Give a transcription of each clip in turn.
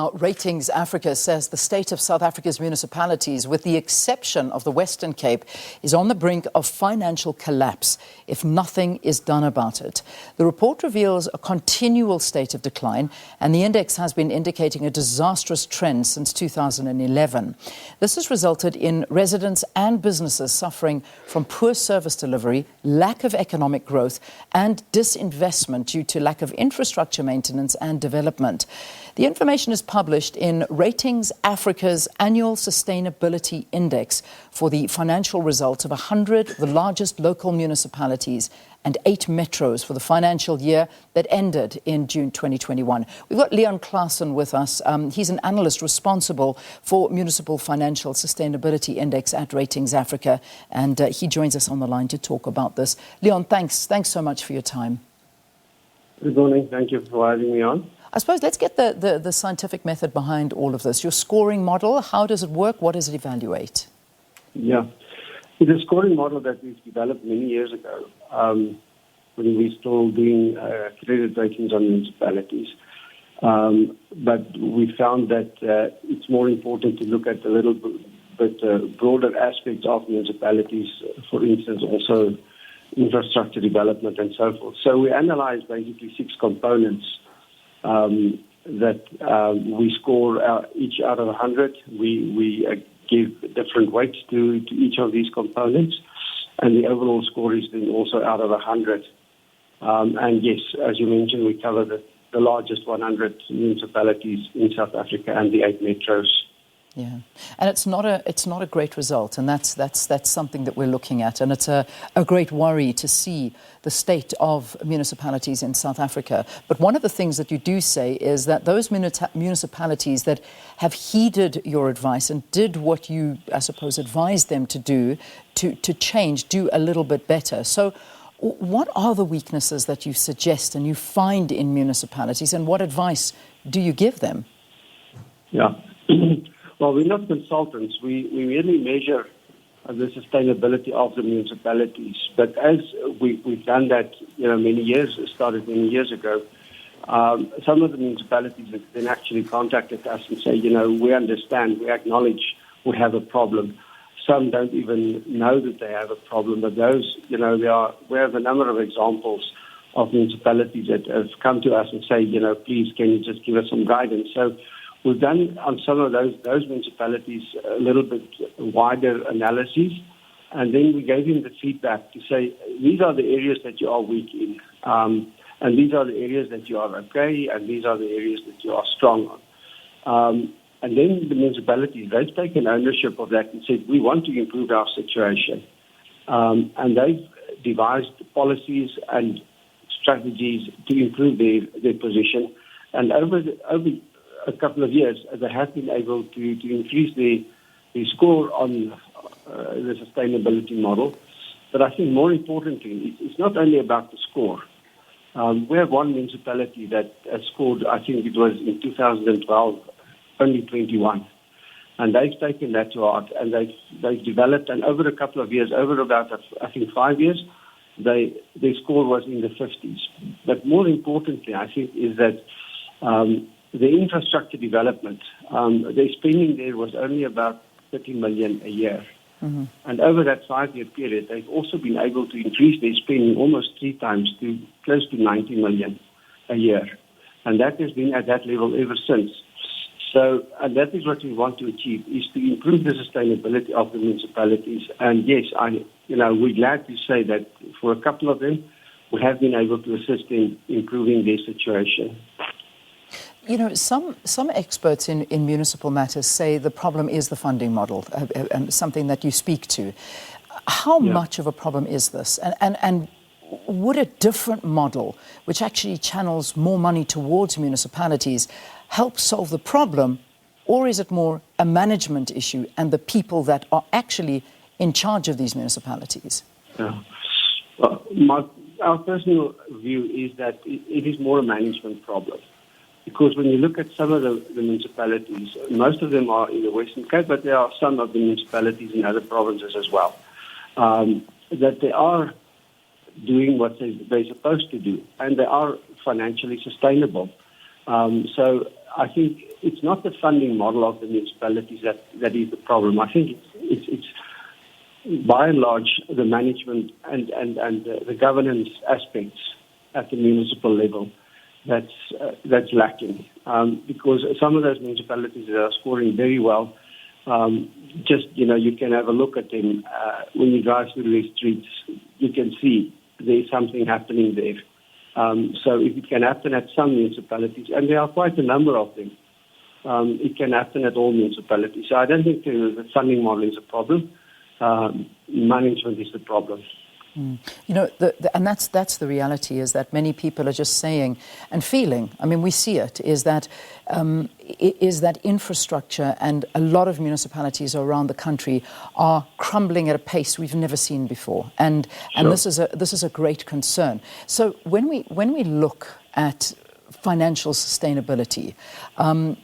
Now, Ratings Afrika says the state of South Africa's municipalities, with the exception of the Western Cape, is on the brink of financial collapse if nothing is done about it. The report reveals a continual state of decline, and the index has been indicating a disastrous trend since 2011. This has resulted in residents and businesses suffering from poor service delivery, lack of economic growth, and disinvestment due to lack of infrastructure maintenance and development. The information is published in Ratings Afrika's annual sustainability index for the financial results of 100 of the largest local municipalities and 8 metros for the financial year that ended in June 2021. We've got Leon Claassen with us. He's an analyst responsible for Municipal Financial Sustainability Index at Ratings Afrika, and he joins us on the line to talk about this. Leon, thanks so much for your time. Good morning. Thank you for having me on. I suppose let's get the scientific method behind all of this. Your scoring model, how does it work? What does it evaluate? Yeah. It's a scoring model that we've developed many years ago when we still doing credit ratings on municipalities. But we found that it's more important to look at a little bit broader aspects of municipalities, for instance, also infrastructure development and so forth. So we analyzed basically 6 components that we score each out of 100. We give different weights to each of these components, and the overall score is then also out of 100. And yes, as you mentioned, we cover the largest 100 municipalities in South Africa and the 8 metros. Yeah, and it's not a great result, and that's something that we're looking at, and it's a great worry to see the state of municipalities in South Africa. But one of the things that you do say is that those municipalities that have heeded your advice and did what you, I suppose, advised them to do to change, do a little bit better. So what are the weaknesses that you suggest and you find in municipalities, and what advice do you give them? Yeah. Well, we're not consultants. We merely measure the sustainability of the municipalities. But as we've done that, started many years ago, some of the municipalities have then actually contacted us and say, we understand, we acknowledge we have a problem. Some don't even know that they have a problem, but those, we have a number of examples of municipalities that have come to us and say, please, can you just give us some guidance? So we've done on some of those municipalities a little bit wider analysis, and then we gave them the feedback to say, these are the areas that you are weak in, and these are the areas that you are okay, and these are the areas that you are strong on. And then the municipalities, they've taken ownership of that and said, we want to improve our situation. And they've devised policies and strategies to improve their position. And over a couple of years, they have been able to increase the score on the sustainability model. But I think more importantly, it's not only about the score. We have one municipality that has scored, I think it was in 2012, only 21. And they've taken that to heart, and they've developed, and over a couple of years, over about, I think, 5 years, their score was in the 50s. But more importantly, I think, is that the infrastructure development, their spending there was only about 30 million a year. Mm-hmm. And over that 5-year period, they've also been able to increase their spending almost 3 times to close to 90 million a year. And that has been at that level ever since. So, and that is what we want to achieve, is to improve the sustainability of the municipalities. And yes, we're glad to say that for a couple of them, we have been able to assist in improving their situation. Some experts in municipal matters say the problem is the funding model, something that you speak to. How much of a problem is this? And would a different model, which actually channels more money towards municipalities, help solve the problem, or is it more a management issue and the people that are actually in charge of these municipalities? Yeah. Well, our personal view is that it is more a management problem. Because when you look at some of the municipalities, most of them are in the Western Cape, but there are some of the municipalities in other provinces as well, that they are doing what they're supposed to do, and they are financially sustainable. So I think it's not the funding model of the municipalities that is the problem. I think it's by and large the management and the governance aspects at the municipal level that's lacking. Because some of those municipalities that are scoring very well, you can have a look at them when you drive through the streets. You can see there's something happening there. So if it can happen at some municipalities, and there are quite a number of them, it can happen at all municipalities. So I don't think the funding model is a problem. Management is the problem. You know, and that's the reality, is that many people are just saying and feeling, I mean, we see it, is that infrastructure and a lot of municipalities around the country are crumbling at a pace we've never seen before. And Sure. this is a great concern. So when we look at financial sustainability,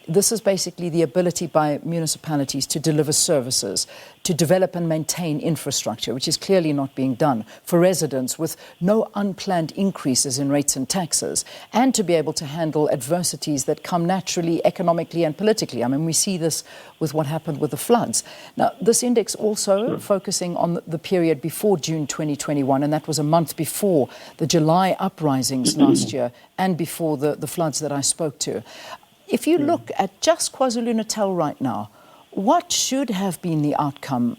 this is basically the ability by municipalities to deliver services, to develop and maintain infrastructure, which is clearly not being done for residents, with no unplanned increases in rates and taxes, and to be able to handle adversities that come naturally, economically and politically. I mean, we see this with what happened with the floods. Now, this index also focusing on the period before June 2021, and that was a month before the July uprisings last year and before the floods that I spoke to. If you look at just KwaZulu-Natal right now, what should have been the outcome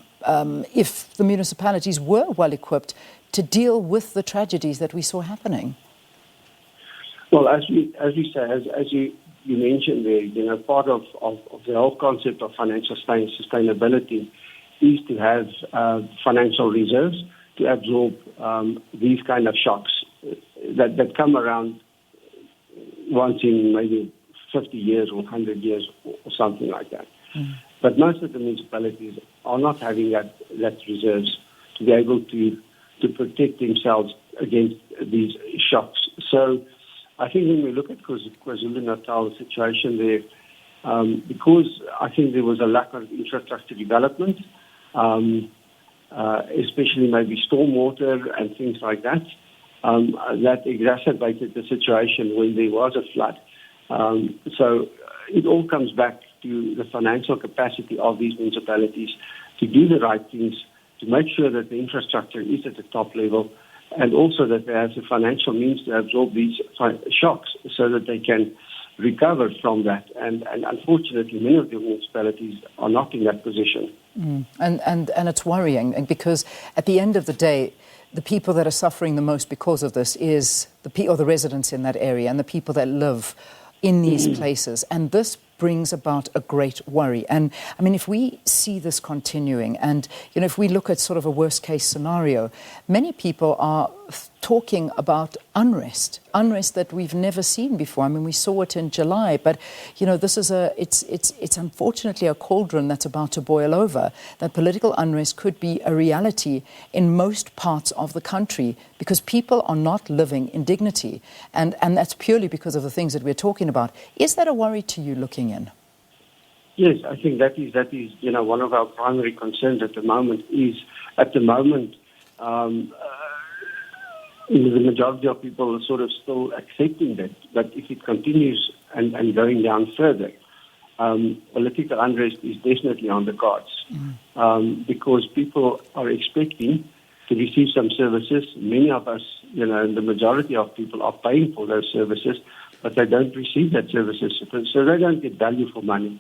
if the municipalities were well equipped to deal with the tragedies that we saw happening? Well, as you say, as you mentioned there, you know, part of the whole concept of financial sustainability is to have financial reserves to absorb these kind of shocks that come around once in maybe 50 years or 100 years or something like that. But most of the municipalities are not having that reserves to be able to protect themselves against these shocks. So I think when we look at KwaZulu-Natal situation there, because I think there was a lack of infrastructure development, especially maybe stormwater and things like that, that exacerbated the situation when there was a flood. So it all comes back to the financial capacity of these municipalities to do the right things, to make sure that the infrastructure is at the top level, and also that they have the financial means to absorb these shocks so that they can recover from that. And unfortunately, many of the municipalities are not in that position. And it's worrying, because at the end of the day, the people that are suffering the most because of this is the residents in that area and the people that live in these places. And this brings about a great worry. And I mean, if we see this continuing, and you know, if we look at sort of a worst case scenario, many people are talking about unrest that we've never seen before. I mean, we saw it in July, but you know, this is it's unfortunately a cauldron that's about to boil over. That political unrest could be a reality in most parts of the country because people are not living in dignity, and that's purely because of the things that we're talking about. Is that a worry to you looking in? Yes, I think that is you know, one of our primary concerns at the moment. The majority of people are sort of still accepting that. But if it continues and going down further, political unrest is definitely on the cards. Because people are expecting to receive some services. Many of us, you know, the majority of people are paying for those services, but they don't receive that services. So they don't get value for money.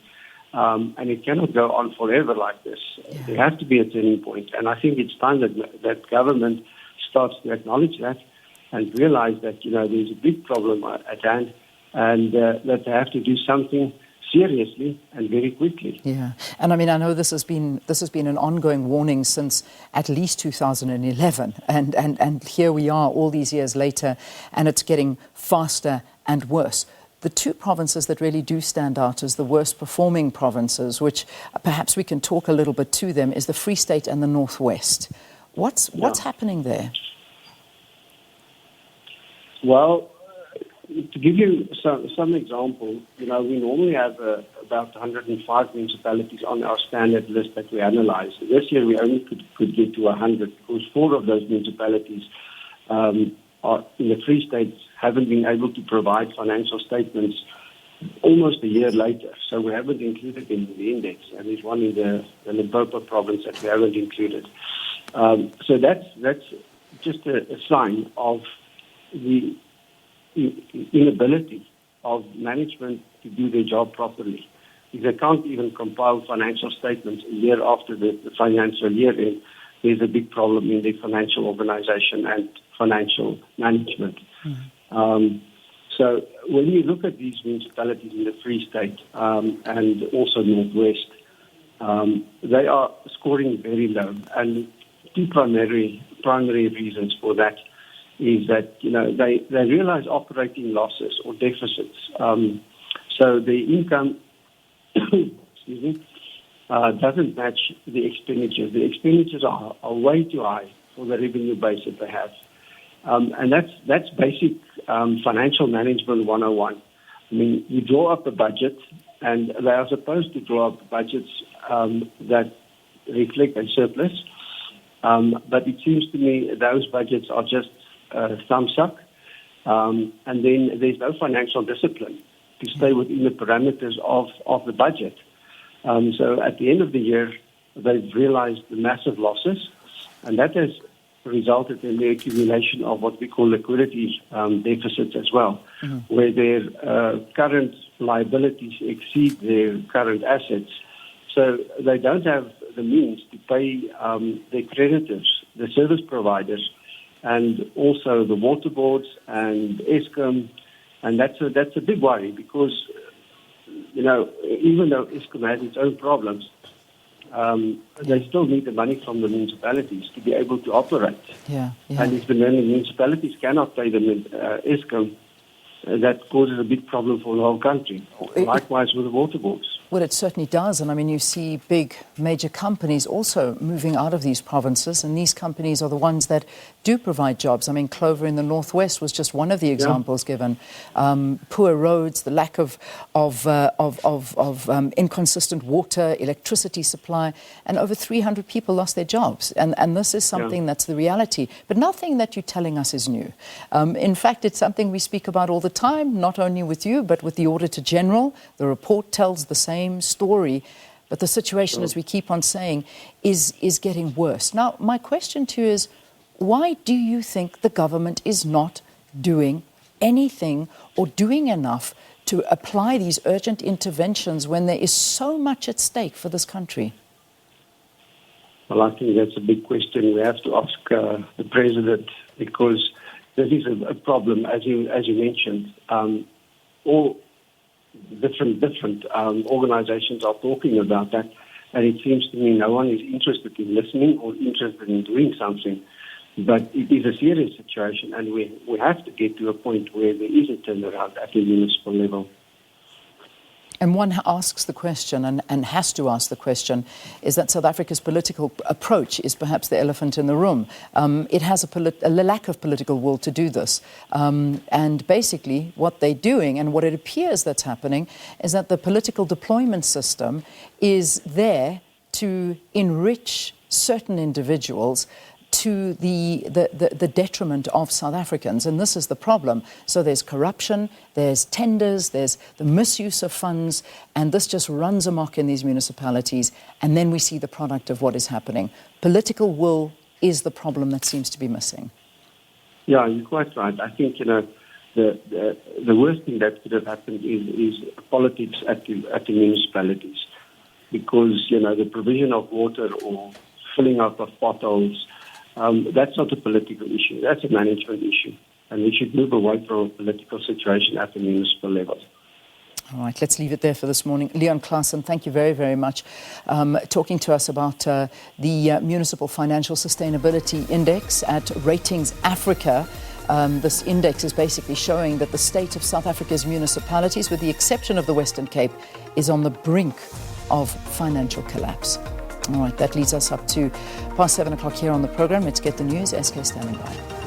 And it cannot go on forever like this. Yeah. There has to be a turning point. And I think it's time that government starts to acknowledge that and realize that, you know, there's a big problem at hand, and that they have to do something seriously and very quickly. Yeah, and I mean, I know this has been an ongoing warning since at least 2011, and here we are all these years later, and it's getting faster and worse. The two provinces that really do stand out as the worst performing provinces, which perhaps we can talk a little bit to them, is the Free State and the Northwest. What's happening there? Well, to give you some example, you know, we normally have about 105 municipalities on our standard list that we analyze. This year we only could get to 100 because 4 of those municipalities are in the Free State haven't been able to provide financial statements almost a year later. So we haven't included in the index, and there's one in the Limpopo province that we haven't included. So that's just a sign of the inability of management to do their job properly. If they can't even compile financial statements a year after the financial year end, there's a big problem in the financial organization and financial management. So when you look at these municipalities in the Free State and also Northwest, they are scoring very low. And two primary reasons for that is that, they realize operating losses or deficits. So the income doesn't match the expenditures. The expenditures are way too high for the revenue base that they have. And that's basic financial management 101. I mean, you draw up a budget, and they are supposed to draw up budgets that reflect a surplus. But it seems to me those budgets are just thumbs up. And then there's no financial discipline to stay within the parameters of the budget. So at the end of the year, they've realized the massive losses, and that has resulted in the accumulation of what we call liquidity deficits as well, where their current liabilities exceed their current assets. So they don't have the means to pay their creditors, the service providers, and also the water boards and Eskom. And that's a big worry because, even though Eskom has its own problems, they still need the money from the municipalities to be able to operate. Yeah. And if the municipalities cannot pay the Eskom, that causes a big problem for the whole country. Likewise with the water boards. Well, it certainly does. And I mean, you see big major companies also moving out of these provinces, and these companies are the ones that do provide jobs. I mean, Clover in the Northwest was just one of the examples given. Poor roads, the lack of inconsistent water, electricity supply, and over 300 people lost their jobs. And this is something that's the reality. But nothing that you're telling us is new. In fact, it's something we speak about all the time, not only with you, but with the Auditor General. The report tells the same story, but the situation, as we keep on saying, is getting worse. Now, my question to you is, why do you think the government is not doing anything or doing enough to apply these urgent interventions when there is so much at stake for this country? Well, I think that's a big question. We have to ask the president, because this is a problem, as you mentioned. All different organizations are talking about that, and it seems to me no one is interested in listening or interested in doing something. But it is a serious situation, and we have to get to a point where there is a turnaround at the municipal level. And one asks the question, and has to ask the question, is that South Africa's political approach is perhaps the elephant in the room. It has a lack of political will to do this. And basically what they're doing, and what it appears that's happening, is that the political deployment system is there to enrich certain individuals to the detriment of South Africans. And this is the problem. So there's corruption, there's tenders, there's the misuse of funds, and this just runs amok in these municipalities. And then we see the product of what is happening. Political will is the problem that seems to be missing. Yeah, you're quite right. I think, the worst thing that could have happened is politics at the municipalities. Because, the provision of water or filling up of potholes, that's not a political issue. That's a management issue. And we should move away from a political situation at the municipal level. All right, let's leave it there for this morning. Leon Claassen, thank you very, very much. Talking to us about the Municipal Financial Sustainability Index at Ratings Afrika. This index is basically showing that the state of South Africa's municipalities, with the exception of the Western Cape, is on the brink of financial collapse. All right, that leads us up to past 7 o'clock here on the program. Let's get the news. SK standing by.